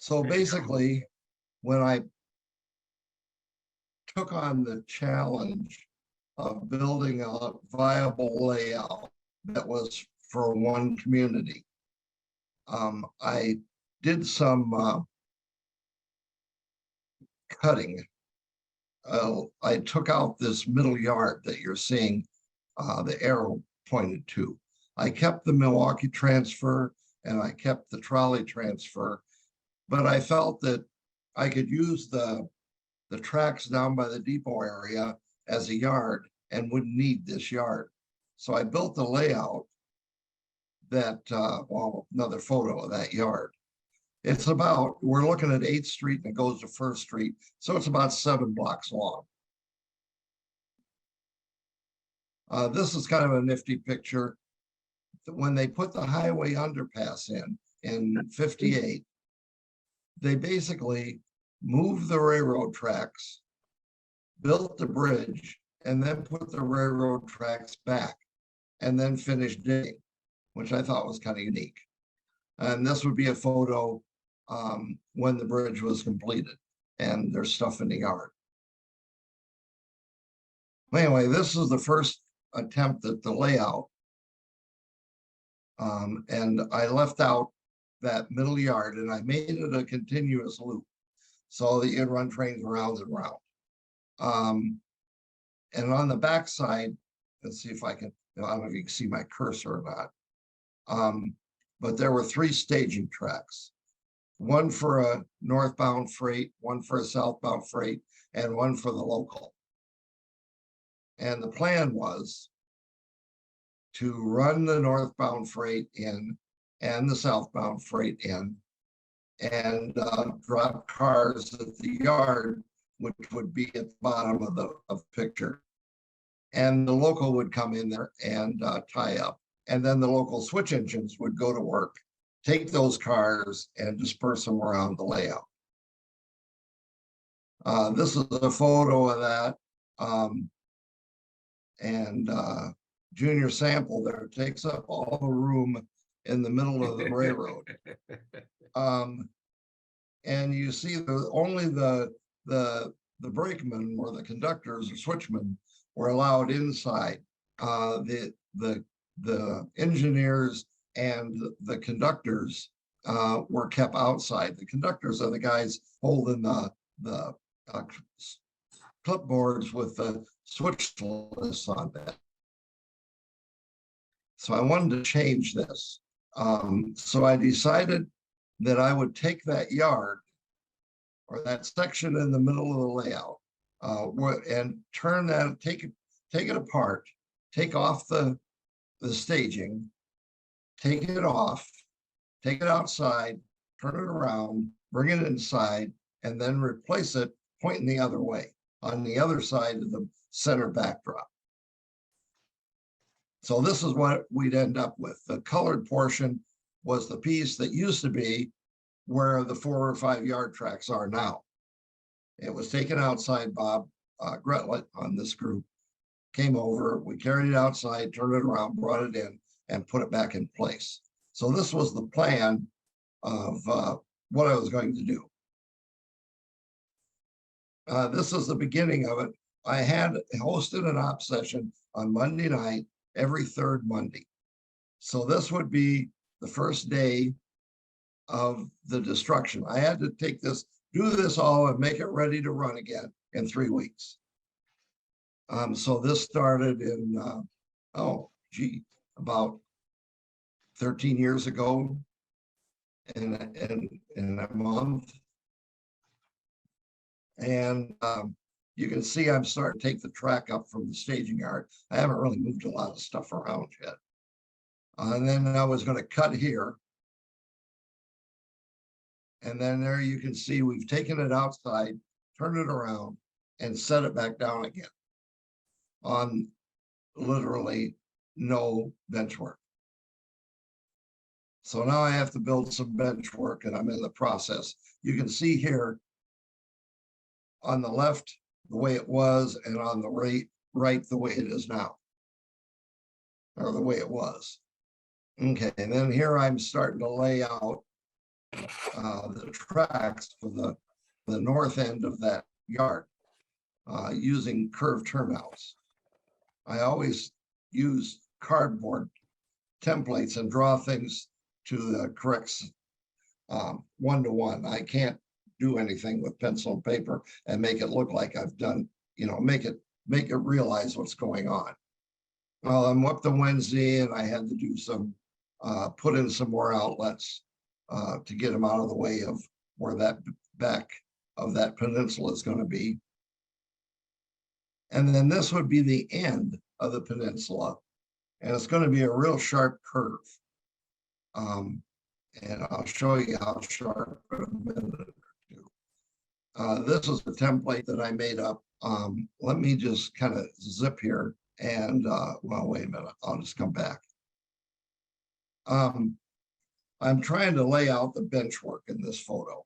So basically, when I took on the challenge of building a viable layout that was for one community, I did some cutting. I took out this middle yard that you're seeing the arrow pointed to. I kept the Milwaukee transfer and I kept the trolley transfer, but I felt that I could use the tracks down by the depot area as a yard and wouldn't need this yard. So I built the layout that, well, another photo of that yard. It's about, we're looking at 8th Street and it goes to First Street. So it's about 7 blocks long. This is kind of a nifty picture. When they put the highway underpass in 58, they basically moved the railroad tracks, built the bridge, and then put the railroad tracks back and then finished digging, which I thought was kind of unique. And this would be a photo when the bridge was completed and there's stuff in the yard. Anyway, this is the first attempt at the layout. And I left out that middle yard and I made it a continuous loop so that you'd run trains around and around. And on the back side, let's see if I can, I don't know if you can see my cursor or not. But there were 3 staging tracks, one for a northbound freight, one for a southbound freight, and one for the local. And the plan was to run the northbound freight in and the southbound freight in and drop cars at the yard, which would be at the bottom of the picture. And the local would come in there and tie up. And then the local switch engines would go to work, take those cars and disperse them around the layout. This is a photo of that. Junior Sample there takes up all the room in the middle of the railroad. And you see only the brakemen or the conductors or switchmen were allowed inside. The engineers and the conductors were kept outside. The conductors are the guys holding the clipboards with the switch lists on that. So I wanted to change this. So I decided that I would take that yard or that section in the middle of the layout and turn that, take it apart, take off the staging, take it off, take it outside, turn it around, bring it inside, and then replace it pointing the other way on the other side of the center backdrop. So this is what we'd end up with. The colored portion was the piece that used to be where the 4 or 5 yard tracks are now. It was taken outside. Bob Gretlett on this group came over, we carried it outside, turned it around, brought it in, and put it back in place. So this was the plan of what I was going to do. This is the beginning of it. I had hosted an op session on Monday night, every 3rd Monday. So this would be the first day of the destruction. I had to take this, do this all and make it ready to run again in 3 weeks. So this started in, about 13 years ago in a month. And you can see I'm starting to take the track up from the staging yard. I haven't really moved a lot of stuff around yet. And then I was going to cut here. And then there you can see we've taken it outside, turned it around, and set it back down again on literally no bench work. So now I have to build some bench work and I'm in the process. You can see here on the left the way it was and on the right the way it is now, or the way it was. Okay, and then here I'm starting to lay out the tracks for the north end of that yard using curved turnouts. I always use cardboard templates and draw things to the correct one-to-one. I can't do anything with pencil and paper and make it look like I've done, make it realize what's going on. Well, I'm up to Wednesday and I had to do some, put in some more outlets to get them out of the way of where that back of that peninsula is going to be. And then this would be the end of the peninsula. And it's going to be a real sharp curve. And I'll show you how sharp in a minute or two. This is the template that I made up. Let me just kind of zip here and, well, wait a minute, I'll just come back. I'm trying to lay out the bench work in this photo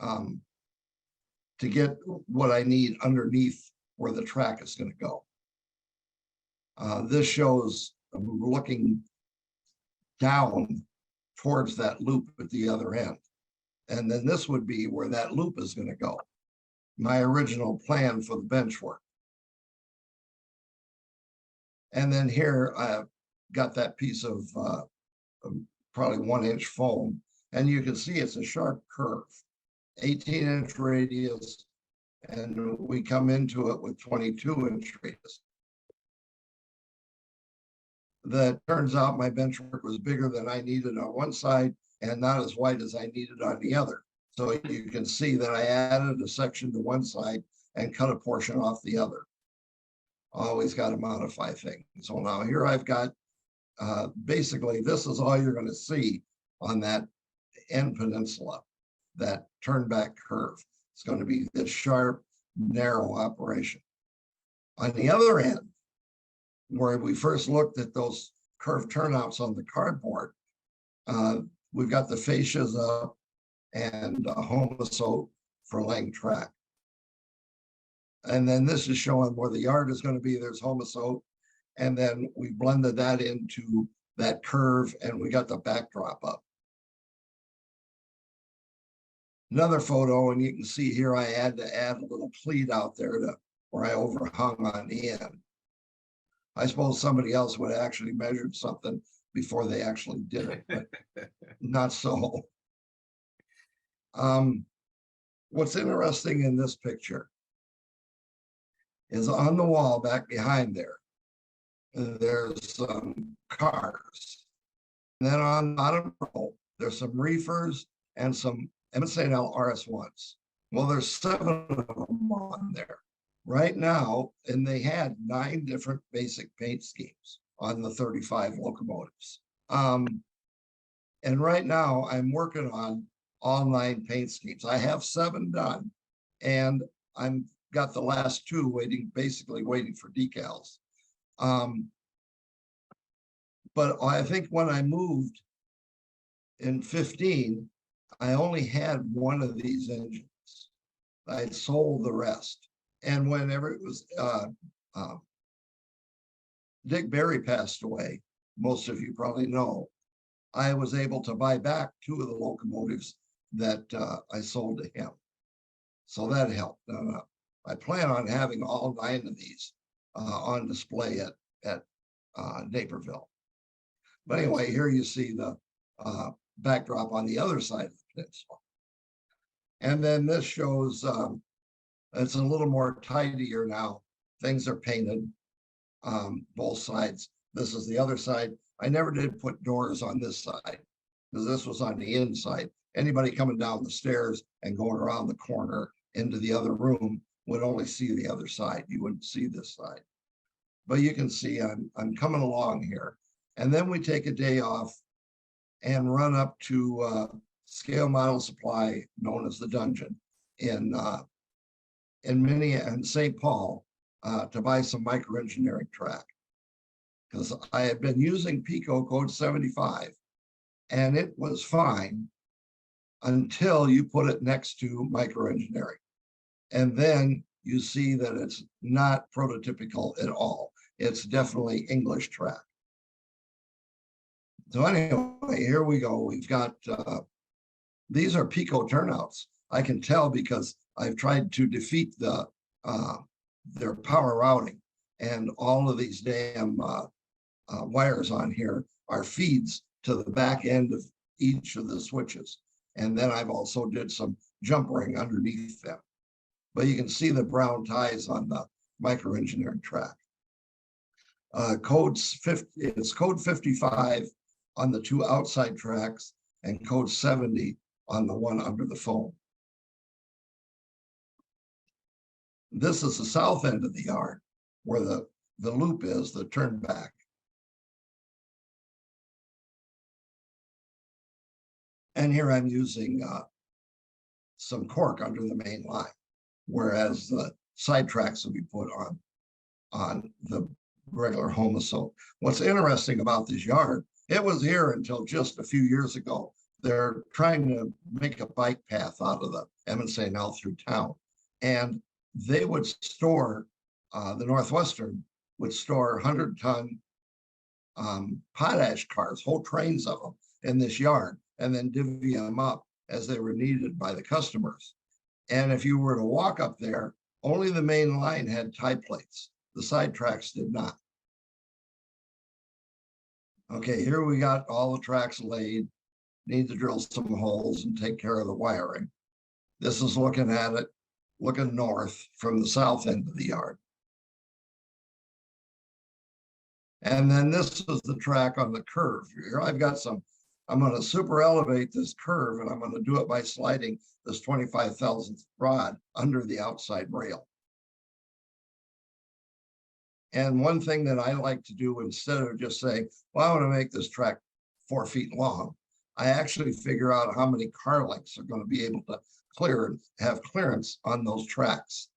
to get what I need underneath where the track is going to go. This shows looking down towards that loop at the other end. And then this would be where that loop is going to go. My original plan for the bench work. And then here I've got that piece of probably 1-inch foam. And you can see it's a sharp curve, 18-inch radius. And we come into it with 22-inch radius. That turns out my bench work was bigger than I needed on one side and not as wide as I needed on the other. So you can see that I added a section to one side and cut a portion off the other. Always got to modify things. So now here I've got, basically this is all you're going to see on that end peninsula, that turn back curve. It's going to be this sharp, narrow operation. On the other end, where we first looked at those curved turnouts on the cardboard, we've got the fascias up and homosote for laying track. And then this is showing where the yard is going to be. There's homosote. And then we blended that into that curve and we got the backdrop up. Another photo, and you can see here I had to add a little pleat out there to where I overhung on the end. I suppose somebody else would have actually measured something before they actually did it, but not so. What's interesting in this picture is on the wall back behind there, there's some cars. And then on the bottom row, there's some reefers and some MSNL RS1s. Well, there's 7 of them on there right now, and they had 9 different basic paint schemes on the 35 locomotives. And right now I'm working on all 9 paint schemes. I have 7 done, and I'm got the last 2 waiting, basically waiting for decals. But I think when I moved in 15, I only had 1 of these engines. I sold the rest. And whenever it was, Dick Berry passed away, most of you probably know, I was able to buy back 2 of the locomotives that I sold to him. So that helped. I plan on having all 9 of these on display at Naperville. But anyway, here you see the backdrop on the other side of the peninsula. And then this shows, it's a little more tidier now. Things are painted, both sides. This is the other side. I never did put doors on this side because this was on the inside. Anybody coming down the stairs and going around the corner into the other room would only see the other side. You wouldn't see this side. But you can see I'm coming along here. And then we take a day off and run up to Scale Model Supply, known as the Dungeon, in St. Paul to buy some microengineering track. Because I had been using Pico Code 75 and it was fine until you put it next to microengineering. And then you see that it's not prototypical at all. It's definitely English track. So anyway, here we go. We've got These are Pico turnouts. I can tell because I've tried to defeat their power routing, and all of these damn wires on here are feeds to the back end of each of the switches. And then I've also did some jump ring underneath them. But you can see the brown ties on the microengineering track. It's code 55 on the two outside tracks and code 70 on the one under the foam. This is the south end of the yard where the loop is, the turn back. And here I'm using some cork under the main line, whereas the side tracks will be put on the regular Homosote. What's interesting about this yard, it was here until just a few years ago. They're trying to make a bike path out of the M&L through town. And they would store, the Northwestern would store 100-ton potash cars, whole trains of them in this yard, and then divvy them up as they were needed by the customers. And if you were to walk up there, only the main line had tie plates. The side tracks did not. Okay, here we got all the tracks laid. Need to drill some holes and take care of the wiring. This is looking at it, looking north from the south end of the yard. And then this is the track on the curve. Here I've got some, I'm going to super elevate this curve, and I'm going to do it by sliding this 25,000th rod under the outside rail. And one thing that I like to do, instead of just saying, well, I want to make this track 4 feet long, I actually figure out how many car lengths are going to be able to clear and have clearance on those tracks.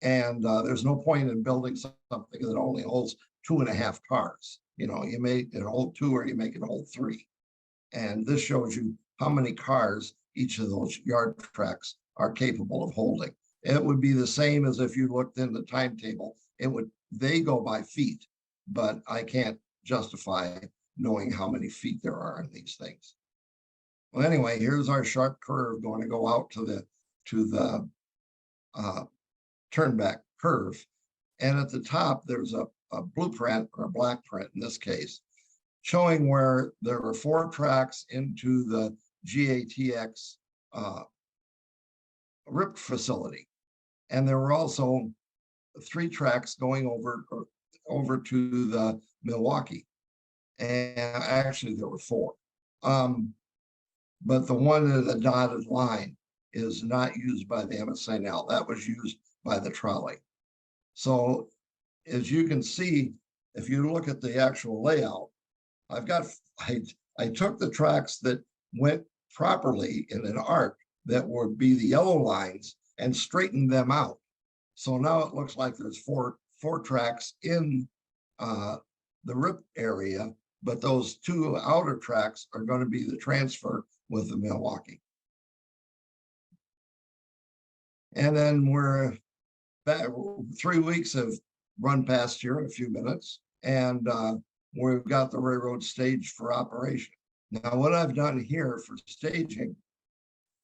And there's no point in building something that only holds 2.5 cars. You know, you make it hold 2 or you make it hold 3. And this shows you how many cars each of those yard tracks are capable of holding. It would be the same as if you looked in the timetable. They go by feet, but I can't justify knowing how many feet there are in these things. Well, anyway, here's our sharp curve going to go out to the turn back curve. And at the top, there's a blueprint, or a black print in this case, showing where there were 4 tracks into the GATX RIP facility. And there were also 3 tracks going over to the Milwaukee. And actually there were 4. But the one in the dotted line is not used by the MSNL. That was used by the trolley. So as you can see, if you look at the actual layout, I took the tracks that went properly in an arc that would be the yellow lines and straightened them out. So now it looks like there's four tracks in the RIP area, but those 2 outer tracks are going to be the transfer with the Milwaukee. And then we're back, 3 weeks have run past here in a few minutes, and we've got the railroad staged for operation. Now, what I've done here for staging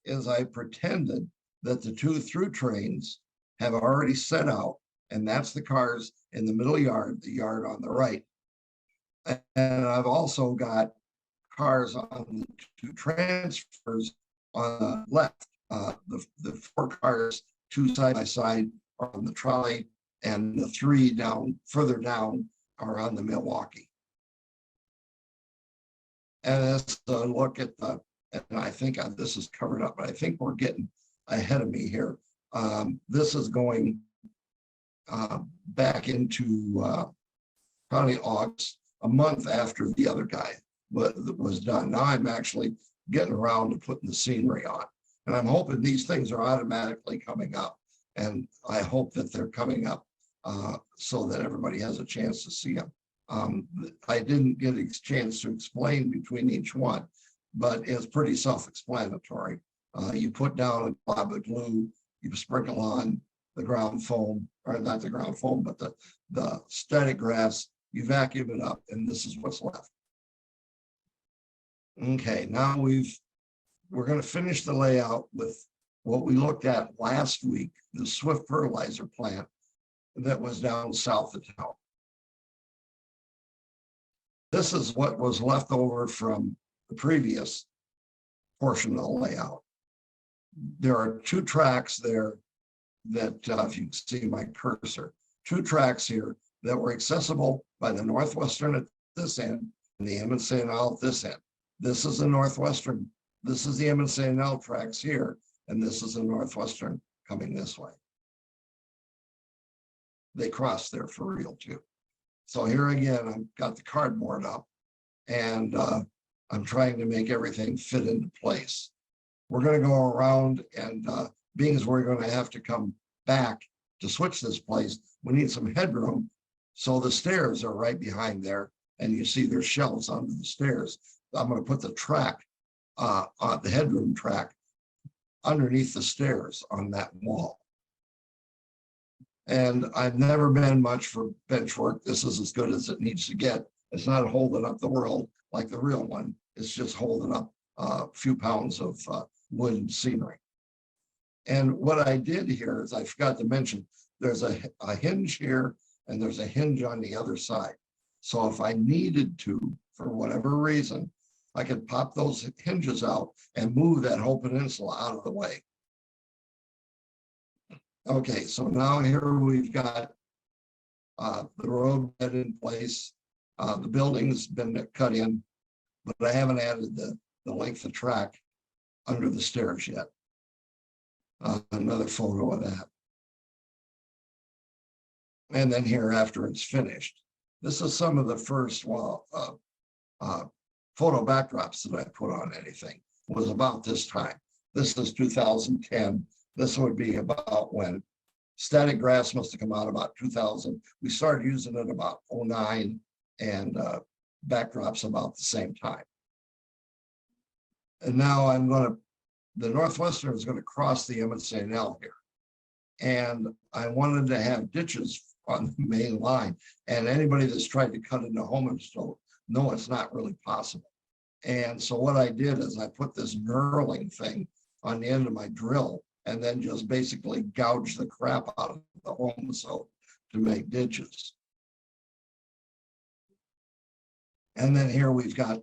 is I pretended that the 2 through trains have already set out, and that's the cars in the middle yard, the yard on the right. And I've also got cars on the 2 transfers on the left. The 4 cars, 2 side by side, are on the trolley, and the 3 down further down are on the Milwaukee. And let's look at and I think this is covered up, but I think we're getting ahead of me here. This is going back into probably August, a month after the other guy was done. Now I'm actually getting around to putting the scenery on. And I'm hoping these things are automatically coming up. And I hope that they're coming up so that everybody has a chance to see them. I didn't get a chance to explain between each one, but it's pretty self-explanatory. You put down a blob of glue, you sprinkle on the ground foam, or not the ground foam, but the static grass, you vacuum it up, and this is what's left. Okay, now we've we're going to finish the layout with what we looked at last week, the Swift fertilizer plant that was down south of town. This is what was left over from the previous portion of the layout. There are two tracks there that, if you can see my cursor, two tracks here that were accessible by the Northwestern at this end and the M&L at this end. This is the Northwestern, this is the M&L tracks here, and this is the Northwestern coming this way. They cross there for real too. So here again, I've got the cardboard up and I'm trying to make everything fit into place. We're going to go around and being as we're going to have to come back to switch this place, we need some headroom. So the stairs are right behind there and you see there's shelves under the stairs. I'm going to put the track, on the headroom track underneath the stairs on that wall. And I've never been much for bench work. This is as good as it needs to get. It's not holding up the world like the real one. It's just holding up a few pounds of wood and scenery. And what I did here is I forgot to mention, there's a hinge here and there's a hinge on the other side. So if I needed to, for whatever reason, I could pop those hinges out and move that whole peninsula out of the way. Okay, so now here we've got the road bed in place. The building's been cut in, but I haven't added the length of track under the stairs yet. Another photo of that. And then here after it's finished. This is some of the first photo backdrops that I put on anything. It was about this time. This is 2010. This would be about when static grass must have come out about 2000. We started using it about 09 and backdrops about the same time. And now the Northwestern is going to cross the M&L here. And I wanted to have ditches on the main line. And anybody that's tried to cut into Hohenstone, no, it's not really possible. And so what I did is I put this knurling thing on the end of my drill and then just basically gouge the crap out of the Hohenstone to make ditches. And then here we've got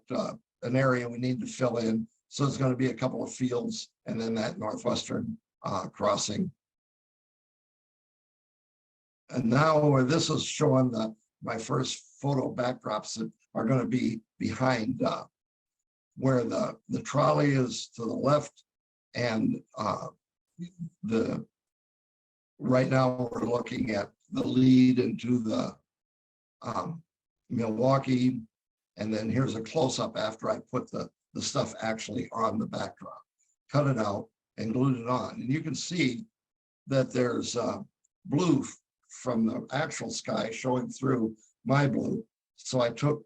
an area we need to fill in. So it's going to be a couple of fields and then that Northwestern crossing. And now where this is showing my first photo backdrops that are going to be behind where the trolley is to the left and right now we're looking at the lead into the Milwaukee. And then here's a close-up after I put the stuff actually on the backdrop, cut it out and glued it on. And you can see that there's blue from the actual sky showing through my blue. So I took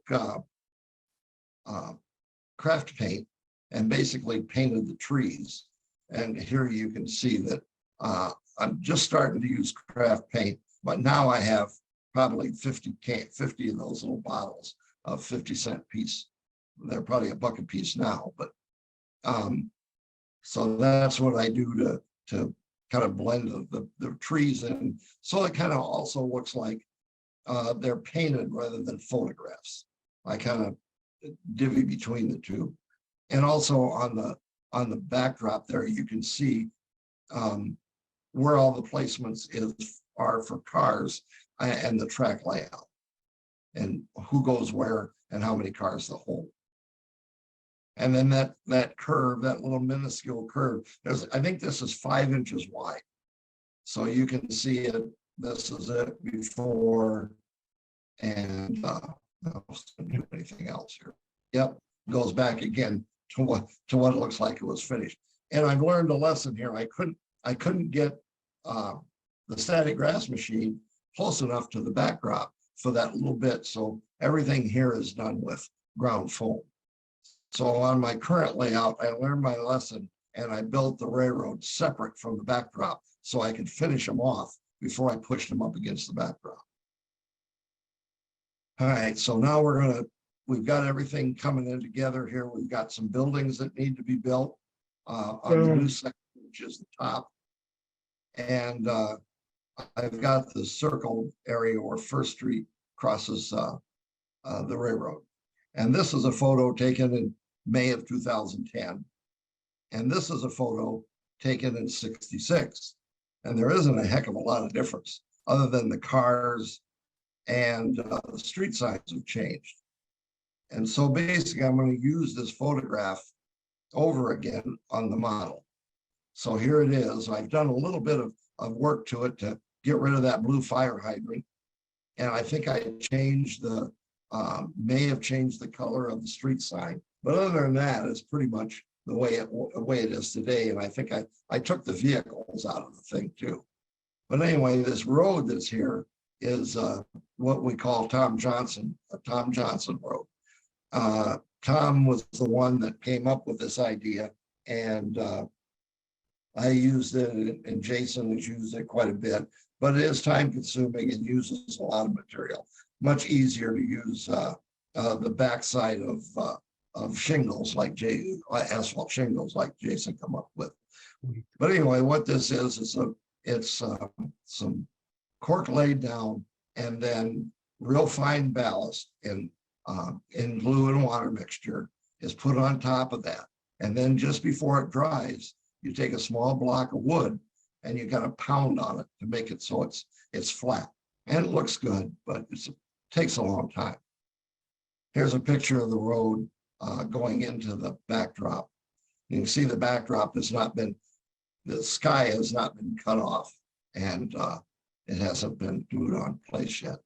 craft paint and basically painted the trees. And here you can see that I'm just starting to use craft paint, but now I have probably 50 of those little bottles of 50-cent piece. They're probably $1 a piece now, but so that's what I do to kind of blend the trees in. So it kind of also looks like they're painted rather than photographs. I kind of divvy between the two. And also on the backdrop there, you can see where all the placements are for cars and the track layout and who goes where and how many cars to hold. And then that curve, that little minuscule curve, I think this is 5 inches wide. So you can see it, this is it before, and I don't do anything else here. Yep, goes back again to what it looks like it was finished. And I've learned a lesson here. I couldn't get the static grass machine close enough to the backdrop for that little bit. So everything here is done with ground foam. So on my current layout, I learned my lesson and I built the railroad separate from the backdrop so I could finish them off before I pushed them up against the backdrop. All right, so now we've got everything coming in together here. We've got some buildings that need to be built. on the new section, which is the top. And I've got the circle area where First Street crosses the railroad. And this is a photo taken in May of 2010. And this is a photo taken in 66. And there isn't a heck of a lot of difference other than the cars and the street signs have changed. And so basically I'm going to use this photograph over again on the model. So here it is. I've done a little bit of work to it to get rid of that blue fire hydrant. And I think I changed the, may have changed the color of the street sign. But other than that, it's pretty much the way it is today. And I think I took the vehicles out of the thing too. But anyway, this road that's here is what we call Tom Johnson Road. Tom was the one that came up with this idea, and I used it, and Jason has used it quite a bit, but it is time consuming and uses a lot of material. Much easier to use the backside of shingles like asphalt shingles like Jason come up with. But anyway, what this is it's some cork laid down and then real fine ballast in glue and water mixture is put on top of that. And then just before it dries, you take a small block of wood and you got to pound on it to make it so it's flat. And it looks good, but it takes a long time. Here's a picture of the road going into the backdrop. You can see the backdrop has not been, the sky has not been cut off, and it hasn't been glued on place yet.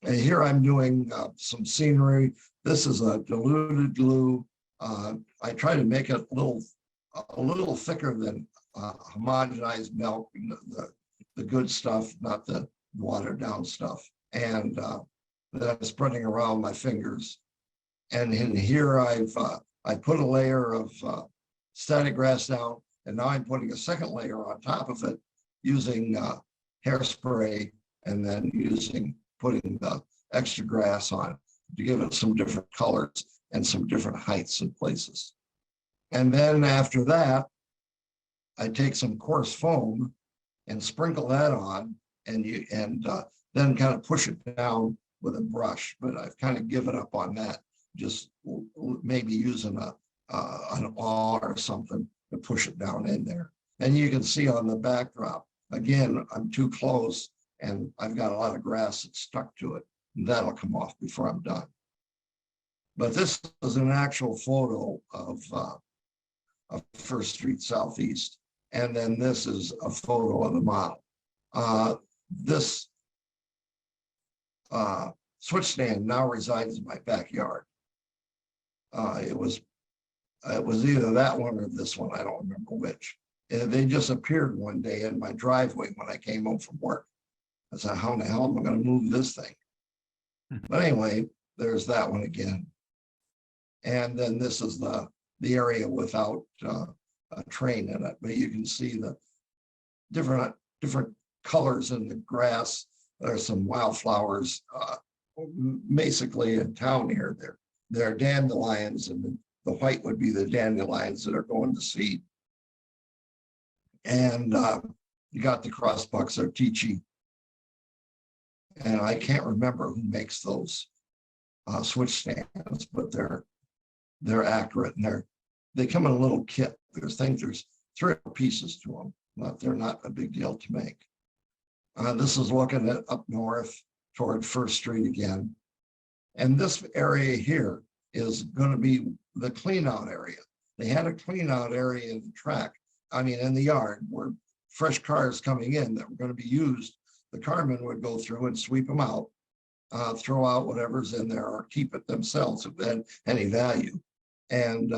And here I'm doing some scenery. This is a diluted glue. I try to make it a little thicker than homogenized milk, the good stuff, not the watered down stuff. And then I'm spreading around my fingers. And in here I put a layer of static grass down, and now I'm putting a second layer on top of it using hairspray, and then putting the extra grass on to give it some different colors and some different heights and places. And then after that, I take some coarse foam and sprinkle that on, and then kind of push it down with a brush. But I've kind of given up on that, just maybe using an awl or something to push it down in there. And you can see on the backdrop, again, I'm too close and I've got a lot of grass that's stuck to it. And that'll come off before I'm done. But this is an actual photo of First Street Southeast. And then this is a photo of the model. This switch stand now resides in my backyard. It was either that one or this one, I don't remember which. And they just appeared one day in my driveway when I came home from work. I said, how in the hell am I going to move this thing? But anyway, there's that one again. And then this is the area without a train in it, but you can see the different colors in the grass. There's some wildflowers, basically in town here. They're dandelions, and the white would be the dandelions that are going to seed. And you got the crossbucks or Tichy. And I can't remember who makes those switch stands, but they're accurate, and they come in a little kit. There's 3 pieces to them, but they're not a big deal to make. This is looking at up north toward First Street again. And this area here is going to be the clean out area. They had a clean out area in the track, in the yard, where fresh cars coming in that were going to be used, the carmen would go through and sweep them out, throw out whatever's in there or keep it themselves if they had any value. And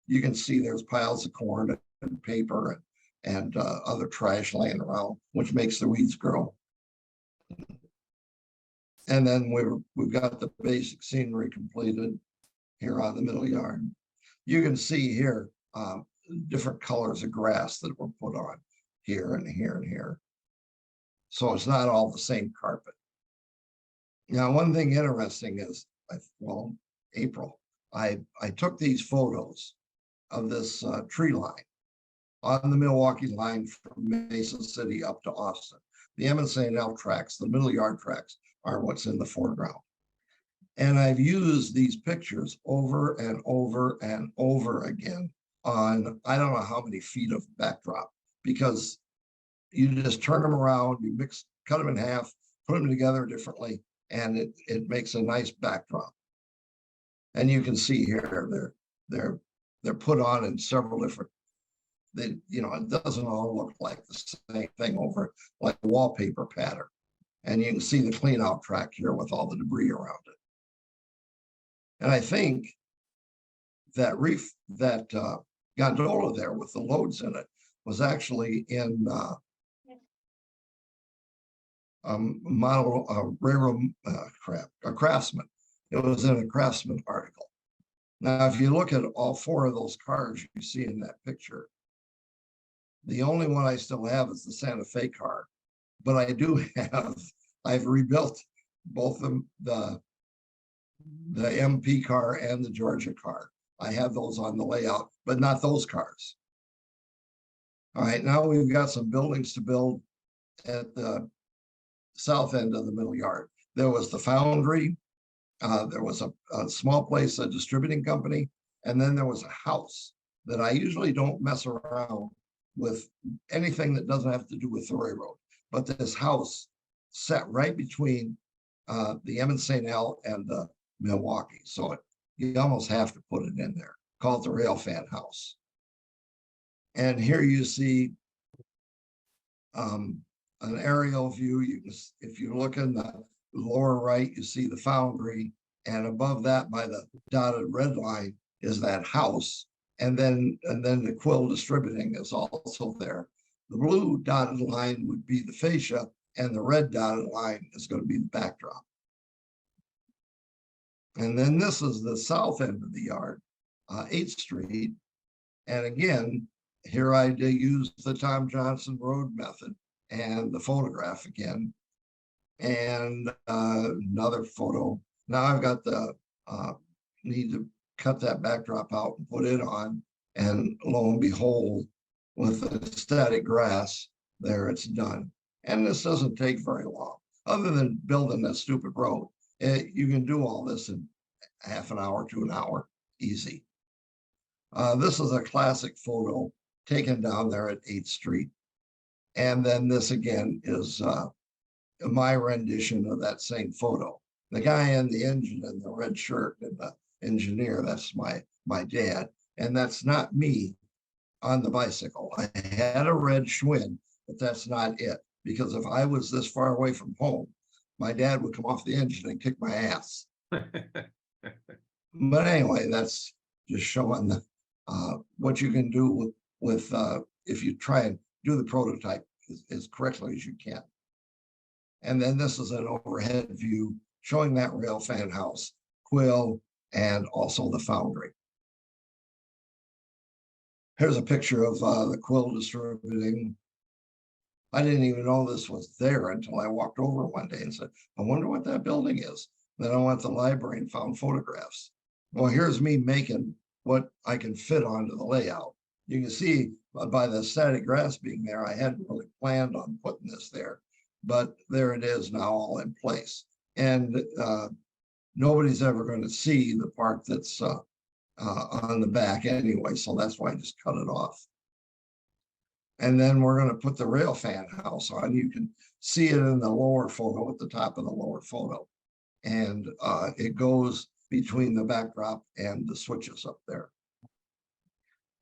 you can see there's piles of corn and paper and other trash laying around, which makes the weeds grow. And then we've got the basic scenery completed here on the middle yard. You can see here different colors of grass that were put on here and here and here. So it's not all the same carpet. Now, one thing interesting is, April, I took these photos of this tree line on the Milwaukee line from Mason City up to Austin. The Emmett St. L tracks, the middle yard tracks, are what's in the foreground. And I've used these pictures over and over and over again on I don't know how many feet of backdrop, because you just turn them around, you cut them in half, put them together differently, and it makes a nice backdrop. And you can see here they're put on in several different. It doesn't all look like the same thing over like a wallpaper pattern. And you can see the clean out track here with all the debris around it. And I think that gondola there with the loads in it was actually in railroad Craftsman. It was in a Craftsman article. Now, if you look at all four of those cars you see in that picture, the only one I still have is the Santa Fe car, but I've rebuilt both the MP car and the Georgia car. I have those on the layout, but not those cars. All right, now we've got some buildings to build at the south end of the middle yard. There was the foundry, there was a small place, a distributing company, and then there was a house that I usually don't mess around with anything that doesn't have to do with the railroad. But this house sat right between the Emmett St. L and the Milwaukee. So you almost have to put it in there, called the Rail Fan House. And here you see an aerial view. If you look in the lower right, you see the foundry, and above that by the dotted red line is that house. And then the Quill Distributing is also there. The blue dotted line would be the fascia, and the red dotted line is going to be the backdrop. And then this is the south end of the yard, 8th Street. And again, here I use the Tom Johnson Road method and the photograph again. And another photo. Now I've got need to cut that backdrop out and put it on. And lo and behold, with the static grass, there it's done. And this doesn't take very long. Other than building that stupid road, you can do all this in half an hour to an hour, easy. This is a classic photo taken down there at 8th Street. And then this again is my rendition of that same photo. The guy in the engine in the red shirt and the engineer, that's my dad. And that's not me on the bicycle. I had a red Schwinn, but that's not it. Because if I was this far away from home, my dad would come off the engine and kick my ass. But anyway, that's just showing what you can do with if you try and do the prototype as correctly as you can. And then this is an overhead view showing that rail fan house, Quill, and also the foundry. Here's a picture of the Quill Distributing. I didn't even know this was there until I walked over one day and said, I wonder what that building is. Then I went to the library and found photographs. Well, here's me making what I can fit onto the layout. You can see by the static grass being there, I hadn't really planned on putting this there, but there it is now all in place. And nobody's ever going to see the part that's on the back anyway, so that's why I just cut it off. And then we're going to put the rail fan house on. You can see it in the lower photo at the top of the lower photo. And it goes between the backdrop and the switches up there.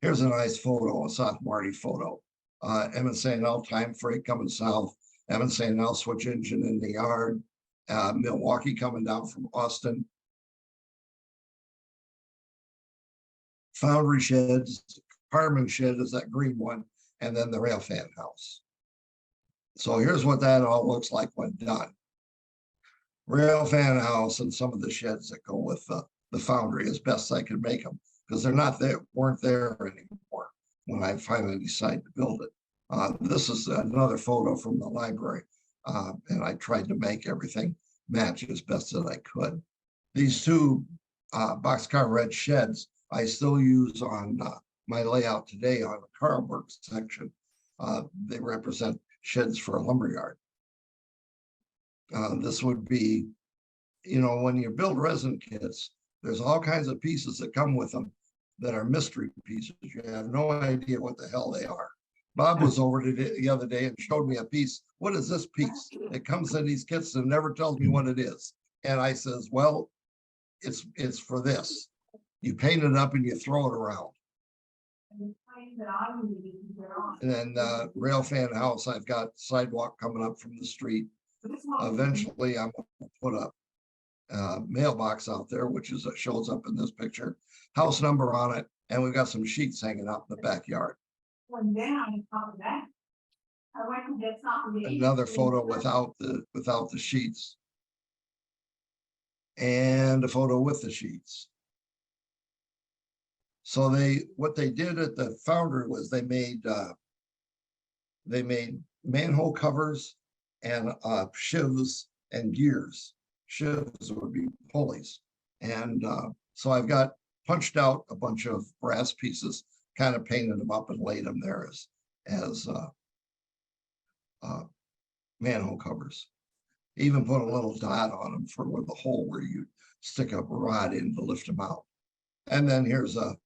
Here's a nice photo, a South Marty photo. Emmett St. L time freight coming south, Emmett St. L switch engine in the yard, Milwaukee coming down from Austin. Foundry sheds, Carmen shed is that green one, and then the rail fan house. So here's what that all looks like when done. Rail fan house and some of the sheds that go with the foundry as best I could make them, because they're not there, weren't there anymore when I finally decided to build it. This is another photo from the library, and I tried to make everything match as best as I could. These two boxcar red sheds I still use on my layout today on the car work section. They represent sheds for a lumberyard. This would be, you know, when you build resin kits, there's all kinds of pieces that come with them that are mystery pieces. You have no idea what the hell they are. Bob was over the other day and showed me a piece. What is this piece? It comes in these kits and never tells me what it is. And I says, well, it's for this. You paint it up and you throw it around. And then rail fan house, I've got sidewalk coming up from the street. Eventually, I'm gonna put up mailbox out there, which is shows up in this picture, house number on it, and we've got some sheets hanging out in the backyard. Another photo without the sheets, and a photo with the sheets. So what they did at the foundry was they made manhole covers and shivs and gears. Shivs would be pulleys. And so I've got punched out a bunch of brass pieces, kind of painted them up and laid them there as manhole covers. Even put a little dot on them for where the hole where you stick a rod in to lift them out. And then here's a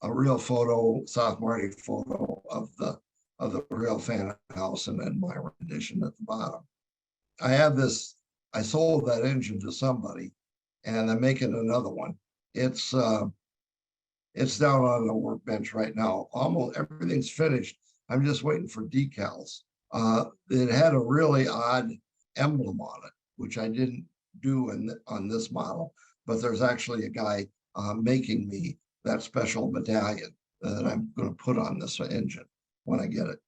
real photo, South Marty photo of the rail fan house, and then my rendition at the bottom. I sold that engine to somebody, and I'm making another one. It's down on the workbench right now. Almost everything's finished. I'm just waiting for decals. It had a really odd emblem on it, which I didn't do on this model, but there's actually a guy making me that special medallion that I'm going to put on this engine when I get it.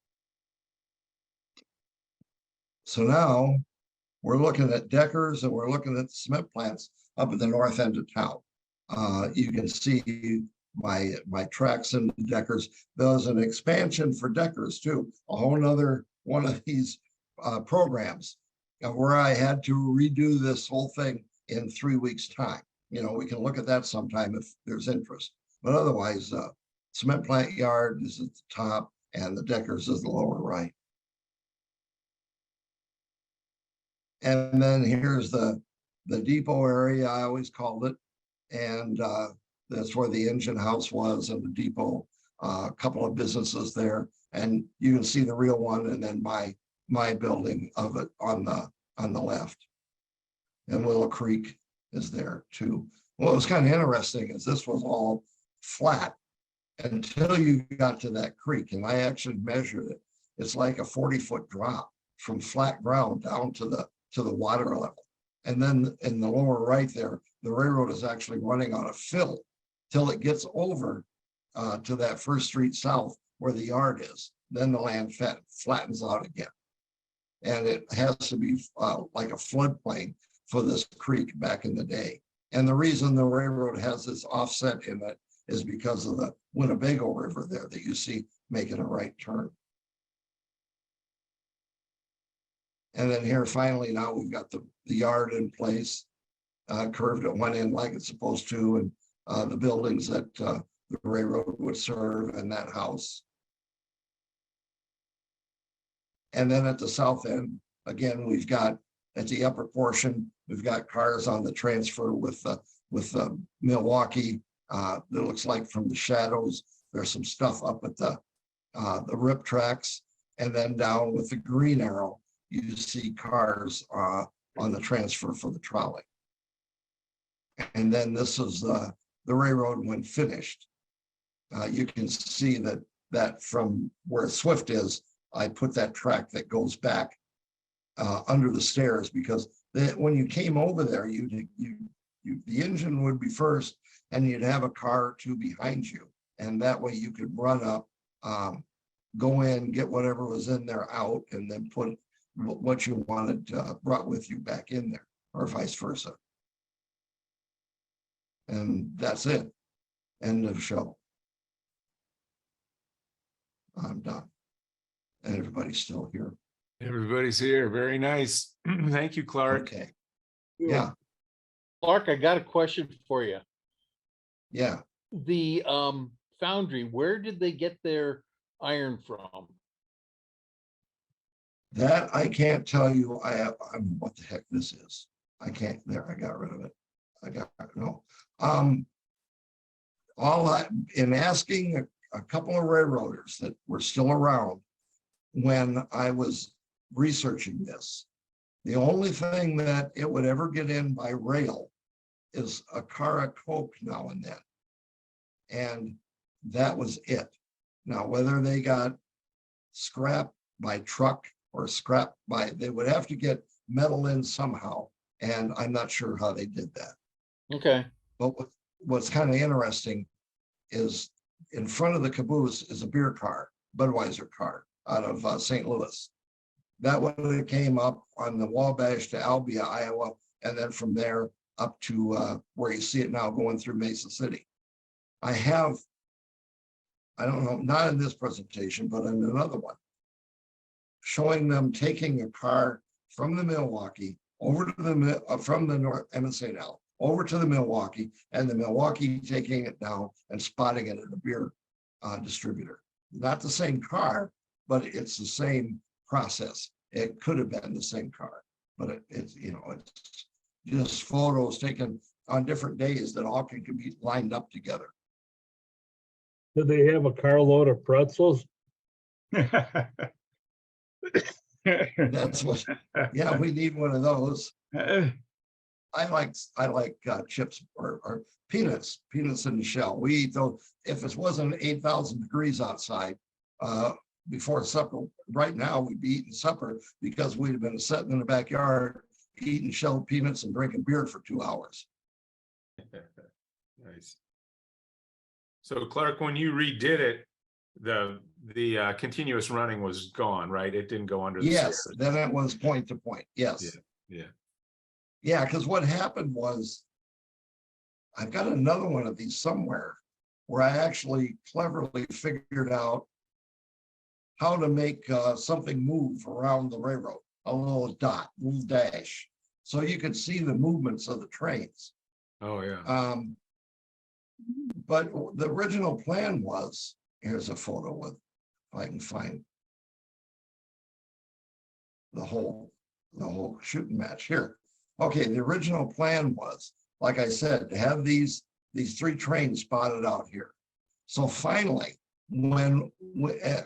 So now we're looking at Deckers, and we're looking at the cement plants up at the north end of town. You can see my tracks in Deckers. There's an expansion for Deckers too, a whole nother one of these programs where I had to redo this whole thing in 3 weeks' time. You know, we can look at that sometime if there's interest. But otherwise, cement plant yard is at the top, and the Deckers is the lower right. And then here's the depot area, I always called it. And that's where the engine house was, and the depot, a couple of businesses there. And you can see the real one, and then my building of it on the left. And Willow Creek is there too. What was kind of interesting is this was all flat until you got to that creek, and I actually measured it. It's like a 40-foot drop from flat ground down to the water level. And then in the lower right there, the railroad is actually running on a fill till it gets over to that First Street South where the yard is. Then the land flattens out again. And it has to be like a floodplain for this creek back in the day. And the reason the railroad has this offset in it is because of the Winnebago River there that you see making a right turn. And then here, finally, now we've got the yard in place, curved at one end like it's supposed to, and the buildings that the railroad would serve, and that house. And then at the south end, again, we've got at the upper portion, we've got cars on the transfer with Milwaukee. That looks like from the shadows. There's some stuff up at the rip tracks, and then down with the green arrow, you see cars on the transfer for the trolley. And then this is the railroad when finished. You can see that from where Swift is, I put that track that goes back under the stairs, because when you came over there, the engine would be first, and you'd have a car or two behind you, and that way you could run up, go in, get whatever was in there out, and then put what you wanted brought with you back in there, or vice versa. And that's it. End of show. I'm done. And everybody's still here. Everybody's here. Very nice. Thank you, Clark. Okay. Yeah. Clark, I got a question for you. Yeah. The foundry, where did they get their iron from? That I can't tell you. I'm what the heck this is. I can't there. I got rid of it. I got no. In asking a couple of railroaders that were still around when I was researching this, the only thing that it would ever get in by rail is a car of coke now and then. And that was it. Now, whether they got scrap by truck or scrap by, they would have to get metal in somehow. And I'm not sure how they did that. Okay. But what's kind of interesting is in front of the caboose is a beer car, Budweiser car out of St. Louis. That one came up on the Wabash to Albia, Iowa, and then from there up to where you see it now going through Mesa City. I don't know, not in this presentation, but in another one, showing them taking a car from the Milwaukee over to the from the North MSAL over to the Milwaukee, and the Milwaukee taking it down and spotting it at a beer distributor. Not the same car, but it's the same process. It could have been the same car, but it's just photos taken on different days that all can be lined up together. Did they have a carload of pretzels? That's what, yeah, we need one of those. I like chips or peanuts in the shell. We eat those. If it wasn't 8,000 degrees outside before supper, right now we'd be eating supper because we'd have been sitting in the backyard eating shelled peanuts and drinking beer for 2 hours. Nice. So Clark, when you redid it, the continuous running was gone, right? It didn't go under the Yes, surface. then it was point to point. Yes. Yeah, because what happened was I've got another one of these somewhere where I actually cleverly figured out how to make something move around the railroad, a little dot, little dash, so you could see the movements of the trains. Oh yeah. But the original plan was, here's a photo with, if I can find the whole shooting match here. Okay, the original plan was, like I said, to have these 3 trains spotted out here. So finally, when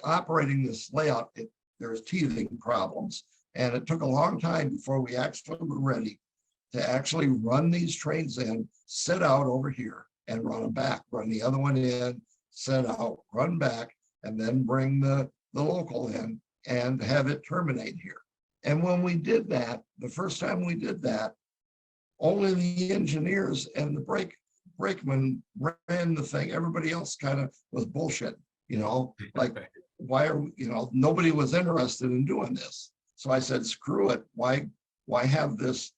operating this layout, there's teething problems, and it took a long time before we actually were ready to actually run these trains in, set out over here, and run them back, run the other one in, set out, run back, and then bring the local in and have it terminate here. And when we did that, the first time we did that, only the engineers and the brakemen ran the thing. Everybody else kind of was bullshit, like, why are we, nobody was interested in doing this. So I said, screw it. Why have this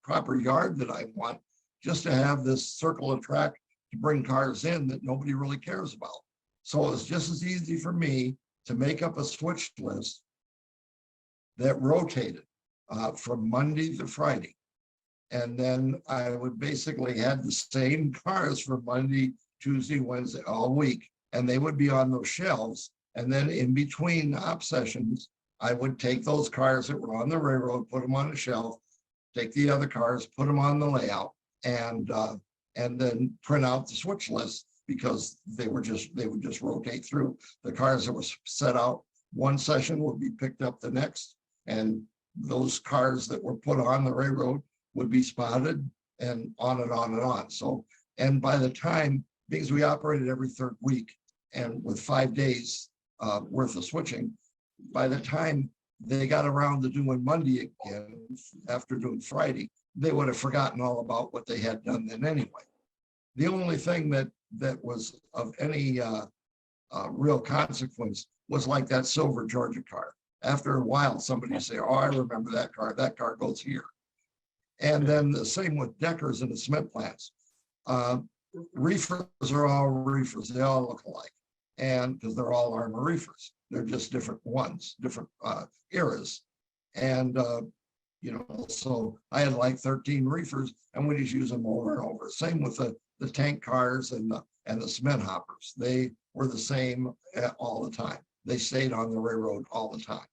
proper yard that I want just to have this circle of track to bring cars in that nobody really cares about? So it was just as easy for me to make up a switch list that rotated from Monday to Friday. And then I would basically have the same cars for Monday, Tuesday, Wednesday, all week. And they would be on those shelves. And then in between op sessions, I would take those cars that were on the railroad, put them on a shelf, take the other cars, put them on the layout, and then print out the switch list, because they would just rotate through. The cars that were set out one session would be picked up the next, and those cars that were put on the railroad would be spotted, and on and on and on. So, and by the time, because we operated every 3rd week and with 5 days worth of switching, by the time they got around to doing Monday again, after doing Friday, they would have forgotten all about what they had done then anyway. The only thing that was of any real consequence was like that silver Georgia car. After a while, somebody say, oh, I remember that car goes here. And then the same with Deckers and the cement plants. Reefers are all reefers. They all look alike. And because they're all armor reefers, they're just different ones, different eras. And, so I had like 13 reefers, and we just use them over and over. Same with the tank cars and and the cement hoppers. They were the same all the time. They stayed on the railroad all the time.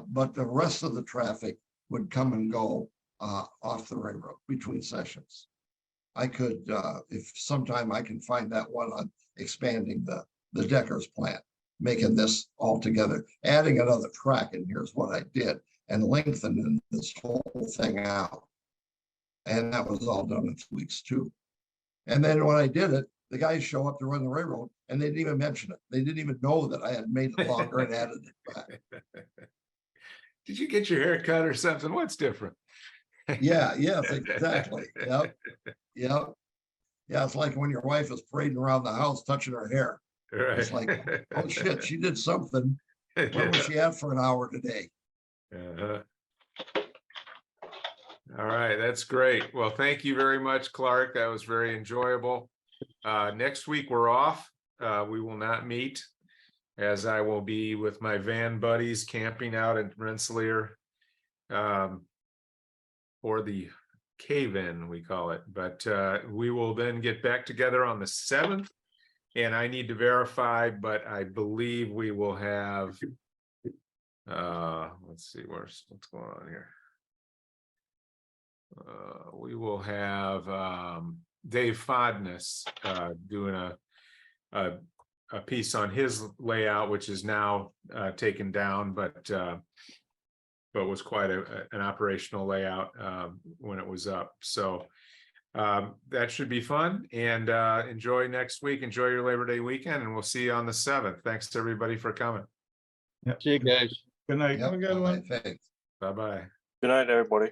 But the rest of the traffic would come and go off the railroad between sessions. I could, if sometime I can find that one on expanding the Deckers plant, making this all together, adding another track in here is what I did, and lengthening this whole thing out. And that was all done in 2 weeks too. And then when I did it, the guys show up to run the railroad and they didn't even mention it. They didn't even know that I had made it longer and added it back. Did you get your hair cut or something? What's different? Yeah, yes, exactly. Yep. Yep. Yeah, it's like when your wife is parading around the house touching her hair. Right. It's like, oh shit, she did something. Where was she at for an hour today? Uh-huh. All right, that's great. Well, thank you very much, Clark. That was very enjoyable. Next week we're off. We will not meet, as I will be with my van buddies camping out in Rensselaer for the cave-in, we call it. But we will then get back together on the 7th, and I need to verify, but I believe we will have, let's see, what's going on here. We will have Dave Fodness doing a piece on his layout, which is now taken down, but was quite an operational layout when it was up. So that should be fun, and enjoy next week. Enjoy your Labor Day weekend, and we'll see you on the 7th. Thanks to everybody for coming. See you guys. Good night. Yep, Have a good one. thanks. Bye-bye. Good night, everybody.